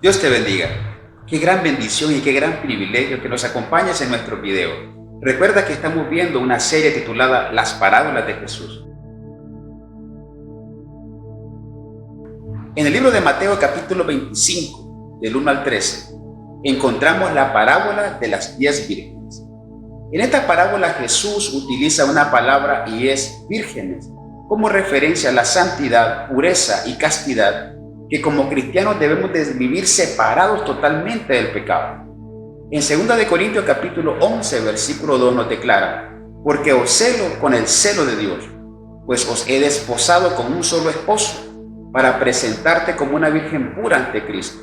Dios te bendiga. Qué gran bendición y qué gran privilegio que nos acompañes en nuestro video. Recuerda que estamos viendo una serie titulada Las Parábolas de Jesús. En el libro de Mateo capítulo 25, del 1 al 13, encontramos la parábola de las 10 vírgenes. En esta parábola Jesús utiliza una palabra y es vírgenes, como referencia a la santidad, pureza y castidad que como cristianos debemos de vivir separados totalmente del pecado. En 2 Corintios capítulo 11, versículo 2 nos declara: porque os celo con el celo de Dios, pues os he desposado con un solo esposo, para presentarte como una virgen pura ante Cristo.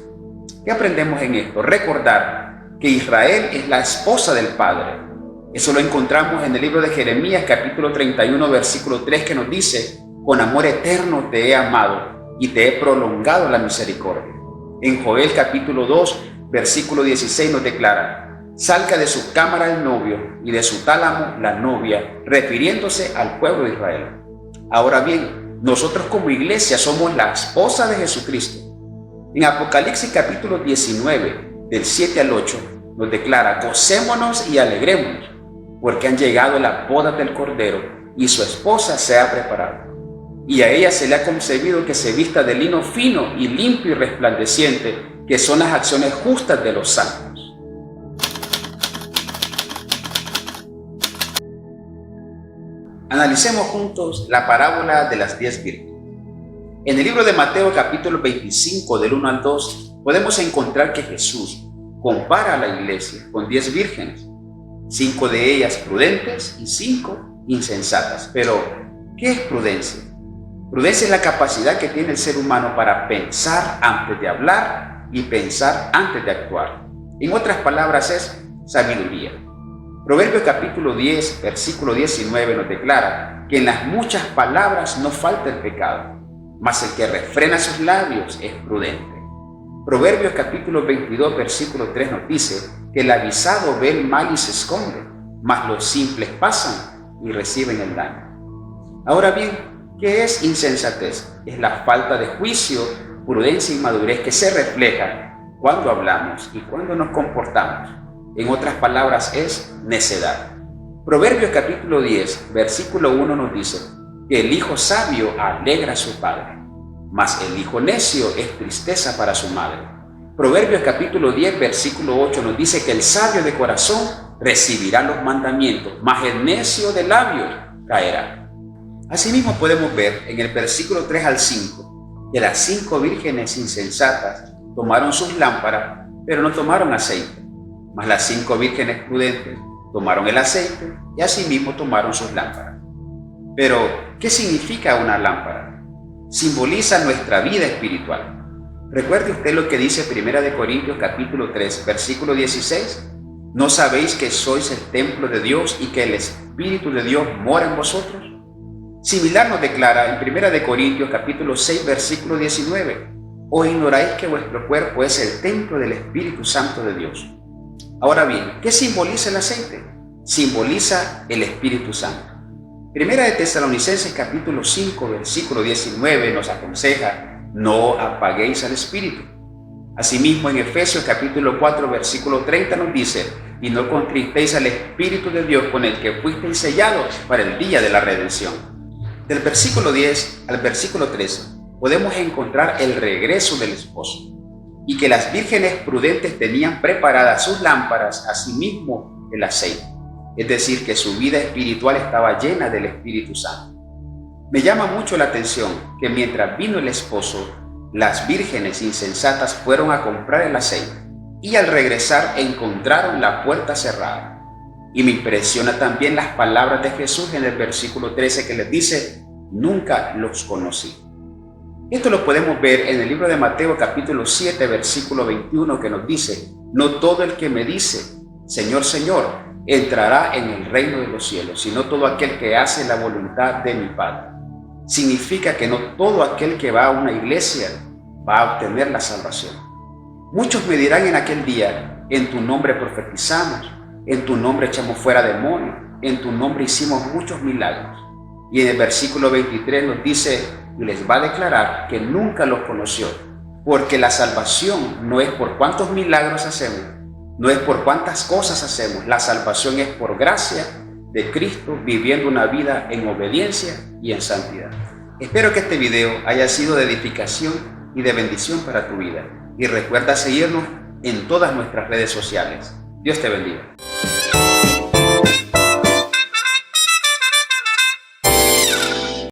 ¿Qué aprendemos en esto? Recordar que Israel es la esposa del Padre. Eso lo encontramos en el libro de Jeremías capítulo 31, versículo 3, que nos dice: con amor eterno te he amado y te he prolongado la misericordia. En Joel capítulo 2, versículo 16 nos declara: salga de su cámara el novio y de su tálamo la novia, refiriéndose al pueblo de Israel. Ahora bien, nosotros como iglesia somos la esposa de Jesucristo. En Apocalipsis capítulo 19, del 7 al 8, nos declara: gocémonos y alegrémonos, porque han llegado las bodas del Cordero y su esposa se ha preparado. Y a ella se le ha concebido que se vista de lino fino y limpio y resplandeciente, que son las acciones justas de los santos. Analicemos juntos la parábola de las 10 vírgenes. En el libro de Mateo capítulo 25, del 1 al 2, podemos encontrar que Jesús compara a la iglesia con 10 vírgenes, 5 de ellas prudentes y 5 insensatas. Pero, ¿qué es prudencia? Prudencia es la capacidad que tiene el ser humano para pensar antes de hablar y pensar antes de actuar. En otras palabras, es sabiduría. Proverbios capítulo 10, versículo 19 nos declara que en las muchas palabras no falta el pecado, mas el que refrena sus labios es prudente. Proverbios capítulo 22, versículo 3 nos dice que el avisado ve el mal y se esconde, mas los simples pasan y reciben el daño. Ahora bien, ¿qué es insensatez? Es la falta de juicio, prudencia y madurez que se refleja cuando hablamos y cuando nos comportamos. En otras palabras, es necedad. Proverbios capítulo 10, versículo 1 nos dice que el hijo sabio alegra a su padre, mas el hijo necio es tristeza para su madre. Proverbios capítulo 10, versículo 8 nos dice que el sabio de corazón recibirá los mandamientos, mas el necio de labios caerá. Asimismo podemos ver en el versículo 3 al 5 que las 5 vírgenes insensatas tomaron sus lámparas, pero no tomaron aceite, mas las 5 vírgenes prudentes tomaron el aceite y asimismo tomaron sus lámparas. Pero, ¿qué significa una lámpara? Simboliza nuestra vida espiritual. Recuerde usted lo que dice 1 Corintios capítulo 3, versículo 16. ¿No sabéis que sois el templo de Dios y que el Espíritu de Dios mora en vosotros? Similar nos declara en 1 Corintios capítulo 6, versículo 19. ¿O ignoráis que vuestro cuerpo es el templo del Espíritu Santo de Dios? Ahora bien, ¿qué simboliza el aceite? Simboliza el Espíritu Santo. 1 Tesalonicenses capítulo 5, versículo 19 nos aconseja: no apaguéis al Espíritu. Asimismo en Efesios capítulo 4, versículo 30 nos dice: y no contristéis al Espíritu de Dios con el que fuisteis sellados para el día de la redención. Del versículo 10 al versículo 13 podemos encontrar el regreso del esposo y que las vírgenes prudentes tenían preparadas sus lámparas, asimismo el aceite, es decir, que su vida espiritual estaba llena del Espíritu Santo. Me llama mucho la atención que mientras vino el esposo, las vírgenes insensatas fueron a comprar el aceite y al regresar encontraron la puerta cerrada. Y me impresiona también las palabras de Jesús en el versículo 13 que les dice: nunca los conocí. Esto lo podemos ver en el libro de Mateo capítulo 7, versículo 21, que nos dice: no todo el que me dice Señor, Señor, entrará en el reino de los cielos, sino todo aquel que hace la voluntad de mi Padre. Significa que no todo aquel que va a una iglesia va a obtener la salvación. Muchos me dirán en aquel día, en tu nombre profetizamos, en tu nombre echamos fuera demonios, en tu nombre hicimos muchos milagros. Y en el versículo 23 nos dice, y les va a declarar que nunca los conoció, porque la salvación no es por cuántos milagros hacemos, no es por cuántas cosas hacemos, la salvación es por gracia de Cristo, viviendo una vida en obediencia y en santidad. Espero que este video haya sido de edificación y de bendición para tu vida. Y recuerda seguirnos en todas nuestras redes sociales. Dios te bendiga.